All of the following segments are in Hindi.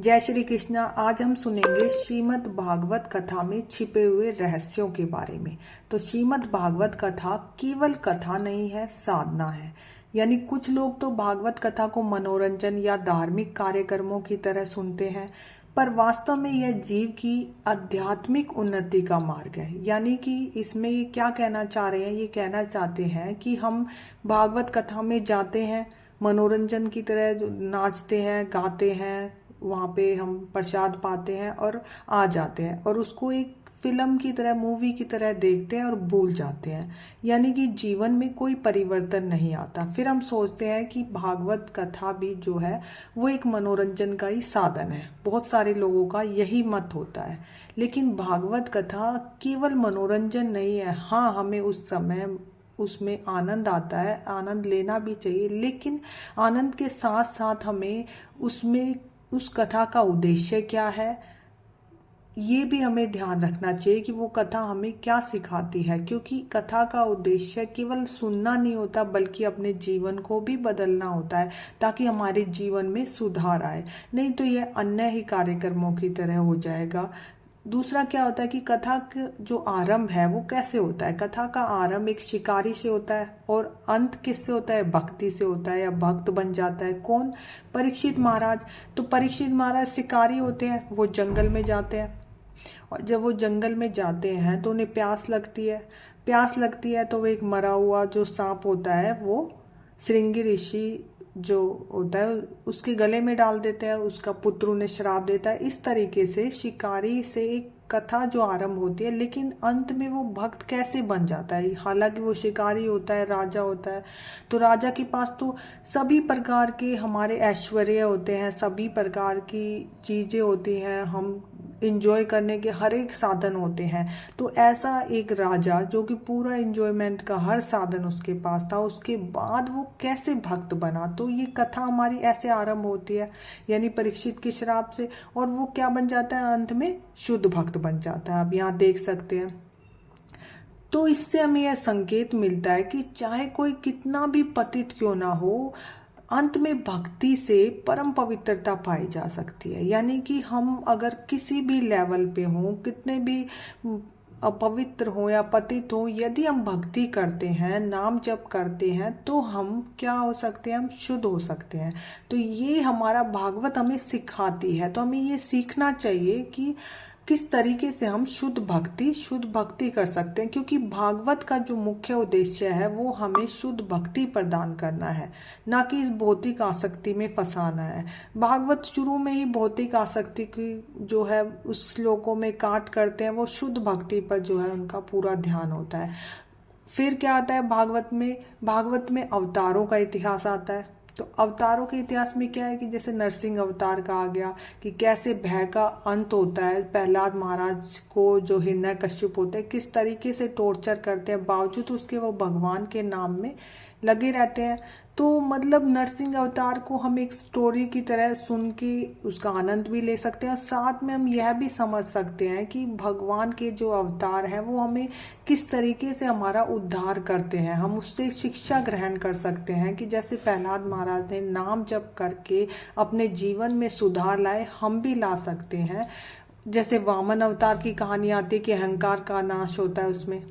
जय श्री कृष्णा। आज हम सुनेंगे श्रीमद् भागवत कथा में छिपे हुए रहस्यों के बारे में। तो श्रीमद् भागवत कथा केवल कथा नहीं है, साधना है। यानी कुछ लोग तो भागवत कथा को मनोरंजन या धार्मिक कार्यक्रमों की तरह सुनते हैं, पर वास्तव में यह जीव की आध्यात्मिक उन्नति का मार्ग है। यानी कि इसमें ये क्या कहना चाह रहे हैं, ये कहना चाहते हैं कि हम भागवत कथा में जाते हैं, मनोरंजन की तरह नाचते हैं, गाते हैं, वहाँ पे हम प्रसाद पाते हैं और आ जाते हैं और उसको एक फिल्म की तरह, मूवी की तरह देखते हैं और भूल जाते हैं। यानी कि जीवन में कोई परिवर्तन नहीं आता। फिर हम सोचते हैं कि भागवत कथा भी जो है वो एक मनोरंजन का ही साधन है। बहुत सारे लोगों का यही मत होता है। लेकिन भागवत कथा केवल मनोरंजन नहीं है। हाँ, हमें उस समय उसमें आनंद आता है, आनंद लेना भी चाहिए, लेकिन आनंद के साथ साथ हमें उसमें उस कथा का उद्देश्य क्या है ये भी हमें ध्यान रखना चाहिए कि वो कथा हमें क्या सिखाती है। क्योंकि कथा का उद्देश्य केवल सुनना नहीं होता, बल्कि अपने जीवन को भी बदलना होता है ताकि हमारे जीवन में सुधार आए। नहीं तो यह अन्य ही कार्यक्रमों की तरह हो जाएगा। दूसरा क्या होता है कि कथा का जो आरंभ है वो कैसे होता है। कथा का आरंभ एक शिकारी से होता है और अंत किससे होता है, भक्ति से होता है, या भक्त बन जाता है कौन, परीक्षित महाराज। तो परीक्षित महाराज शिकारी होते हैं, वो जंगल में जाते हैं और जब वो जंगल में जाते हैं तो उन्हें प्यास लगती है। प्यास लगती है तो वो एक मरा हुआ जो सांप होता है वो श्रृंगी ऋषि जो होता है उसके गले में डाल देते हैं, उसका पुत्र उन्हें श्राप देता है। इस तरीके से शिकारी से एक कथा जो आरंभ होती है, लेकिन अंत में वो भक्त कैसे बन जाता है। हालांकि वो शिकारी होता है, राजा होता है, तो राजा के पास तो सभी प्रकार के हमारे ऐश्वर्य होते हैं, सभी प्रकार की चीजें होती हैं, हम इंजॉय करने के हर एक साधन होते हैं। तो ऐसा एक राजा जो कि पूरा इंजॉयमेंट का हर साधन उसके पास था, उसके बाद वो कैसे भक्त बना। तो ये कथा हमारी ऐसे आरंभ होती है, यानी परीक्षित के श्राप से, और वो क्या बन जाता है, अंत में शुद्ध भक्त बन जाता है। आप यहाँ देख सकते हैं। तो इससे हमें यह संकेत मिलता है कि चाहे कोई कितना भी पतित क्यों ना हो, अंत में भक्ति से परम पवित्रता पाई जा सकती है। यानी कि हम अगर किसी भी लेवल पे हों, कितने भी अपवित्र हो या पतित हो, यदि हम भक्ति करते हैं, नाम जप करते हैं, तो हम क्या हो सकते हैं, हम शुद्ध हो सकते हैं। तो ये हमारा भागवत हमें सिखाती है। तो हमें ये सीखना चाहिए कि किस तरीके से हम शुद्ध भक्ति कर सकते हैं। क्योंकि भागवत का जो मुख्य उद्देश्य है वो हमें शुद्ध भक्ति प्रदान करना है, ना कि इस भौतिक आसक्ति में फंसाना है। भागवत शुरू में ही भौतिक आसक्ति की जो है उस श्लोकों में काट करते हैं, वो शुद्ध भक्ति पर जो है उनका पूरा ध्यान होता है। फिर क्या आता है भागवत में अवतारों का इतिहास आता है। तो अवतारों के इतिहास में क्या है कि जैसे नरसिंह अवतार का आ गया कि कैसे भय का अंत होता है। प्रहलाद महाराज को जो हिरण्यकश्यप होते हैं किस तरीके से टॉर्चर करते हैं, बावजूद उसके वो भगवान के नाम में लगे रहते हैं। तो मतलब नरसिंह अवतार को हम एक स्टोरी की तरह सुन के उसका आनंद भी ले सकते हैं, और साथ में हम यह भी समझ सकते हैं कि भगवान के जो अवतार हैं वो हमें किस तरीके से हमारा उद्धार करते हैं। हम उससे शिक्षा ग्रहण कर सकते हैं कि जैसे प्रहलाद महाराज ने नाम जप करके अपने जीवन में सुधार लाए, हम भी ला सकते हैं। जैसे वामन अवतार की कहानी आती है कि अहंकार का नाश होता है उसमें।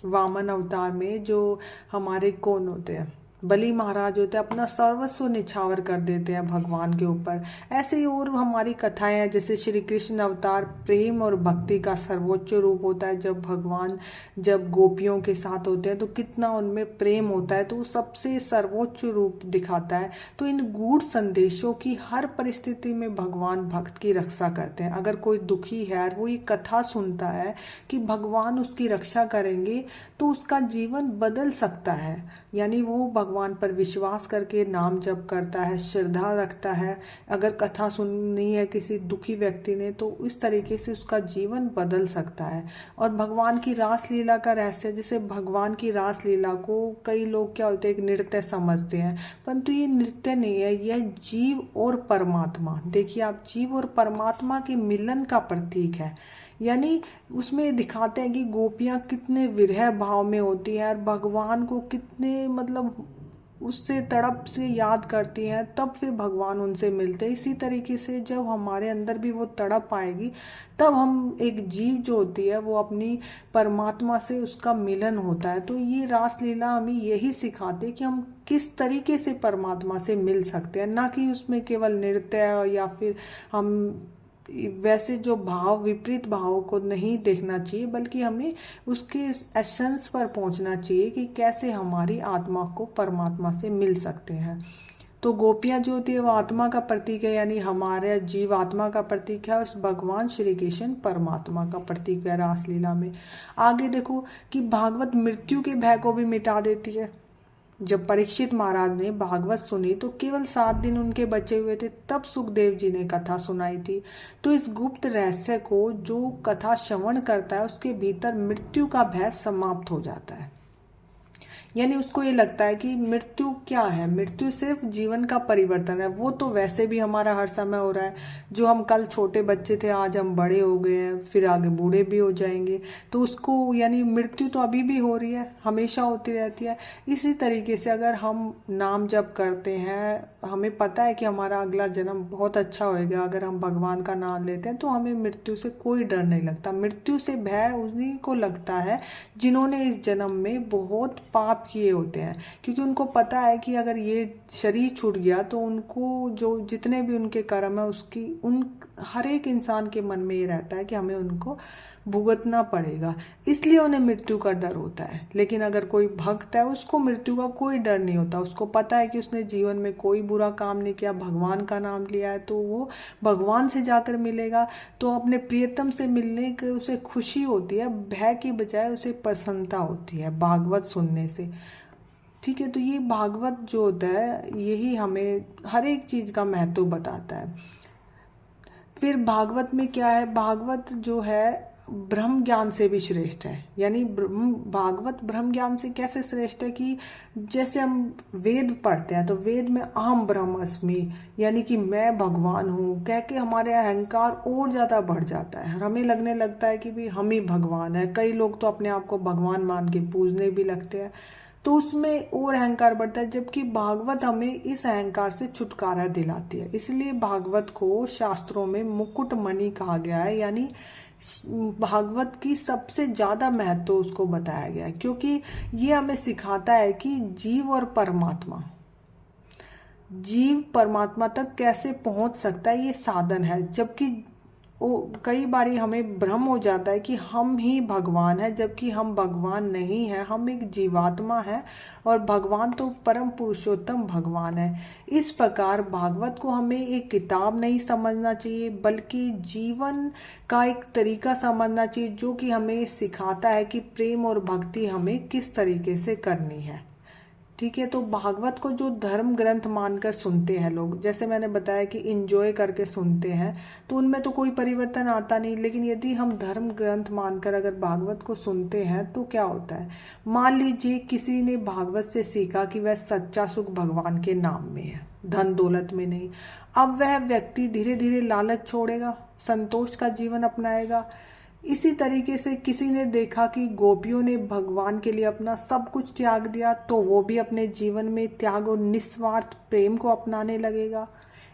वामन अवतार में जो हमारे कौन होते हैं, बलि महाराज होते हैं, अपना सर्वस्व निछावर कर देते हैं भगवान के ऊपर। ऐसे ही और हमारी कथाएं हैं, जैसे श्री कृष्ण अवतार प्रेम और भक्ति का सर्वोच्च रूप होता है। जब भगवान जब गोपियों के साथ होते हैं तो कितना उनमें प्रेम होता है, तो वो सबसे सर्वोच्च रूप दिखाता है। तो इन गूढ़ संदेशों की हर परिस्थिति में भगवान भक्त की रक्षा करते हैं। अगर कोई दुखी है और वो ये कथा सुनता है कि भगवान उसकी रक्षा करेंगे, तो उसका जीवन बदल सकता है। यानी वो भगवान पर विश्वास करके नाम जप करता है, श्रद्धा रखता है। अगर कथा सुननी है किसी दुखी व्यक्ति ने, तो इस तरीके से उसका जीवन बदल सकता है। और भगवान की रास लीला का रहस्य, जैसे भगवान की रास लीला को कई लोग क्या होते हैं, एक नृत्य समझते हैं, परंतु ये नृत्य नहीं है, यह जीव और परमात्मा, देखिए आप, जीव और परमात्मा के मिलन का प्रतीक है। यानी उसमें दिखाते हैं कि गोपियां कितने विरह भाव में होती हैं और भगवान को कितने मतलब उससे तड़प से याद करती हैं, तब फिर भगवान उनसे मिलते हैं। इसी तरीके से जब हमारे अंदर भी वो तड़प आएगी, तब हम एक जीव जो होती है वो अपनी परमात्मा से उसका मिलन होता है। तो ये रासलीला हमें यही सिखाते कि हम किस तरीके से परमात्मा से मिल सकते हैं, ना कि उसमें केवल नृत्य या फिर हम वैसे जो भाव, विपरीत भावों को नहीं देखना चाहिए, बल्कि हमें उसके एसेंस पर पहुंचना चाहिए कि कैसे हमारी आत्मा को परमात्मा से मिल सकते हैं। तो गोपियां जो होती है वो आत्मा का प्रतीक है, यानी हमारे जीव आत्मा का प्रतीक है, और भगवान श्री कृष्ण परमात्मा का प्रतीक है रासलीला में। आगे देखो कि भागवत मृत्यु के भय को भी मिटा देती है। जब परीक्षित महाराज ने भागवत सुनी तो केवल 7 दिन उनके बचे हुए थे, तब सुखदेव जी ने कथा सुनाई थी। तो इस गुप्त रहस्य को जो कथा श्रवण करता है उसके भीतर मृत्यु का भय समाप्त हो जाता है। यानी उसको ये लगता है कि मृत्यु क्या है, मृत्यु सिर्फ जीवन का परिवर्तन है। वो तो वैसे भी हमारा हर समय हो रहा है। जो हम कल छोटे बच्चे थे आज हम बड़े हो गए हैं, फिर आगे बूढ़े भी हो जाएंगे। तो उसको यानी मृत्यु तो अभी भी हो रही है, हमेशा होती रहती है। इसी तरीके से अगर हम नाम जप करते हैं, हमें पता है कि हमारा अगला जन्म बहुत अच्छा होएगा, अगर हम भगवान का नाम लेते हैं तो हमें मृत्यु से कोई डर नहीं लगता। मृत्यु से भय उन्हीं को लगता है जिन्होंने इस जन्म में बहुत पाप किए होते हैं, क्योंकि उनको पता है कि अगर ये शरीर छूट गया तो उनको जो जितने भी उनके कर्म है उसकी उन हर एक इंसान के मन में ये रहता है कि हमें उनको भुगतना पड़ेगा, इसलिए उन्हें मृत्यु का डर होता है। लेकिन अगर कोई भक्त है उसको मृत्यु का कोई डर नहीं होता। उसको पता है कि उसने जीवन में कोई बुरा काम नहीं किया, भगवान का नाम लिया है, तो वो भगवान से जाकर मिलेगा। तो अपने प्रियतम से मिलने की उसे खुशी होती है, भय की बजाय उसे प्रसन्नता होती है भागवत सुनने से। ठीक है, तो ये भागवत जो होता है यही हमें हर एक चीज का महत्व बताता है। फिर भागवत में क्या है, भागवत जो है ब्रह्म ज्ञान से भी श्रेष्ठ है। यानी भागवत ब्रह्म ज्ञान से कैसे श्रेष्ठ है कि जैसे हम वेद पढ़ते हैं तो वेद में अहम ब्रह्मास्मि यानी कि मैं भगवान हूँ कह के हमारे अहंकार और ज्यादा बढ़ जाता है। हमें लगने लगता है कि भी हम ही भगवान है। कई लोग तो अपने आप को भगवान मान के पूजने भी लगते हैं, तो उसमें और अहंकार बढ़ता है। जबकि भागवत हमें इस अहंकार से छुटकारा दिलाती है। इसलिए भागवत को शास्त्रों में मुकुट मणि कहा गया है, यानी भागवत की सबसे ज्यादा महत्व उसको बताया गया है, क्योंकि ये हमें सिखाता है कि जीव परमात्मा तक कैसे पहुंच सकता है, ये साधन है। जबकि कई बारी हमें भ्रम हो जाता है कि हम ही भगवान है, जबकि हम भगवान नहीं है, हम एक जीवात्मा है और भगवान तो परम पुरुषोत्तम भगवान है। इस प्रकार भागवत को हमें एक किताब नहीं समझना चाहिए, बल्कि जीवन का एक तरीका समझना चाहिए, जो कि हमें सिखाता है कि प्रेम और भक्ति हमें किस तरीके से करनी है। ठीक है, तो भागवत को जो धर्म ग्रंथ मानकर सुनते हैं लोग, जैसे मैंने बताया कि इंजॉय करके सुनते हैं, तो उनमें तो कोई परिवर्तन आता नहीं। लेकिन यदि हम धर्म ग्रंथ मानकर अगर भागवत को सुनते हैं तो क्या होता है, मान लीजिए किसी ने भागवत से सीखा कि वह सच्चा सुख भगवान के नाम में है, धन दौलत में नहीं। अब वह व्यक्ति धीरे धीरे लालच छोड़ेगा, संतोष का जीवन अपनाएगा। इसी तरीके से किसी ने देखा कि गोपियों ने भगवान के लिए अपना सब कुछ त्याग दिया, तो वो भी अपने जीवन में त्याग और निस्वार्थ प्रेम को अपनाने लगेगा।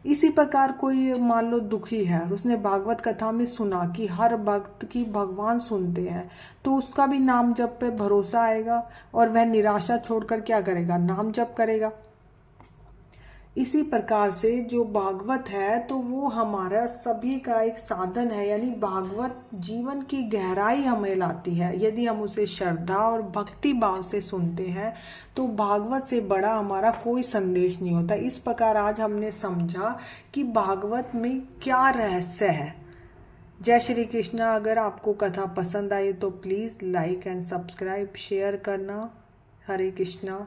इसी प्रकार कोई मान लो दुखी है, उसने भागवत कथा में सुना कि हर भक्त की भगवान सुनते हैं, तो उसका भी नाम जप पे भरोसा आएगा और वह निराशा छोड़कर क्या करेगा, नाम जप करेगा। इसी प्रकार से जो भागवत है तो वो हमारा सभी का एक साधन है, यानी भागवत जीवन की गहराई हमें लाती है। यदि हम उसे श्रद्धा और भक्ति भाव से सुनते हैं तो भागवत से बड़ा हमारा कोई संदेश नहीं होता। इस प्रकार आज हमने समझा कि भागवत में क्या रहस्य है। जय श्री कृष्णा। अगर आपको कथा पसंद आई तो please like and subscribe share करना। हरे कृष्णा।